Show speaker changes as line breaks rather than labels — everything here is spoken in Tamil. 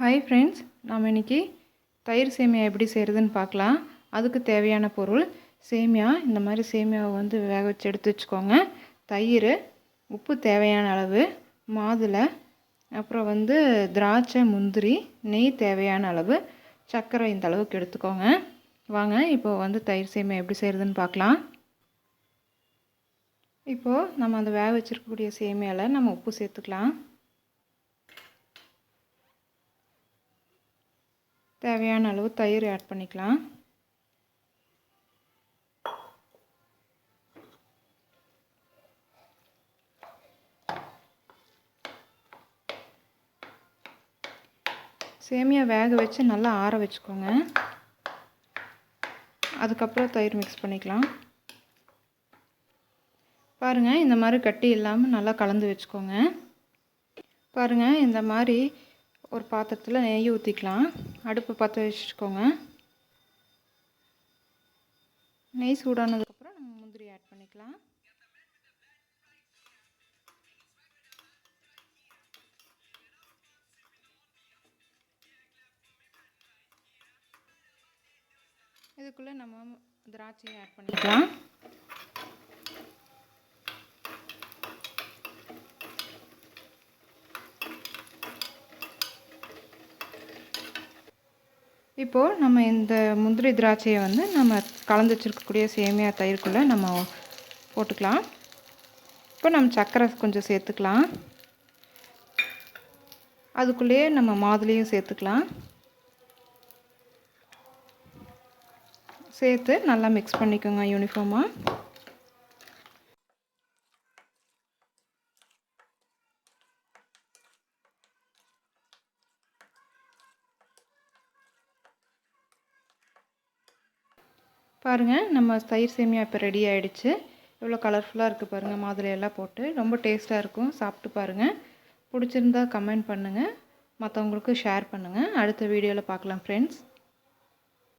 ஹாய் ஃப்ரெண்ட்ஸ், நாம் இன்றைக்கி தயிர் சேமியா எப்படி செய்கிறதுன்னு பார்க்கலாம். அதுக்கு தேவையான பொருள் சேமியா. இந்த மாதிரி சேமியாவை வேக வச்சு எடுத்து வச்சுக்கோங்க. தயிர், உப்பு தேவையான அளவு, மாதுளை, அப்புறம் திராட்சை, முந்திரி, நெய் தேவையான அளவு, சர்க்கரை இந்த அளவுக்கு எடுத்துக்கோங்க. வாங்க இப்போது தயிர் சேமியா எப்படி செய்கிறதுன்னு பார்க்கலாம். இப்போது நம்ம அந்த வேக வச்சுருக்கக்கூடிய சேமியாவில் நம்ம உப்பு சேர்த்துக்கலாம். தேவையான அளவு தயிர் ஆட் பண்ணிக்கலாம். சேமியா வேக வச்சு நல்லா ஆற வச்சுக்கோங்க. அதுக்கப்புறம் தயிர் மிக்ஸ் பண்ணிக்கலாம். பாருங்கள், இந்த மாதிரி கட்டி இல்லாமல் நல்லா கலந்து வச்சுக்கோங்க. பாருங்கள், இந்த மாதிரி ஒரு பாத்திரத்தில் நெய் ஊற்றிக்கலாம். அடுப்பு பற்ற வச்சுக்கோங்க. நெய் சூடானதுக்கப்புறம் நம்ம முந்திரி ஆட் பண்ணிக்கலாம். இதுக்குள்ளே நம்ம திராட்சையை ஆட் பண்ணிக்கலாம். இப்போது நம்ம இந்த முந்திரி திராட்சையை நம்ம கலந்து வச்சுருக்கக்கூடிய சேமியா தயிர்க்குள்ளே நம்ம போட்டுக்கலாம். இப்போ நம்ம சர்க்கரை கொஞ்சம் சேர்த்துக்கலாம். அதுக்குள்ளேயே நம்ம மாதுளையும் சேர்த்துக்கலாம். சேர்த்து நல்லா மிக்ஸ் பண்ணிக்கோங்க யூனிஃபார்மாக. பாருங்கள், நம்ம தயிர் சேமியா இப்போ ரெடி ஆகிடுச்சு. எவ்வளோ கலர்ஃபுல்லாக இருக்குது பாருங்கள். மாதுளையெல்லாம் போட்டு ரொம்ப டேஸ்ட்டாக இருக்கும். சாப்பிட்டு பாருங்கள். பிடிச்சிருந்தா கமெண்ட் பண்ணுங்கள், மற்றவங்களுக்கு ஷேர் பண்ணுங்கள். அடுத்த வீடியோவில் பார்க்கலாம் ஃப்ரெண்ட்ஸ்.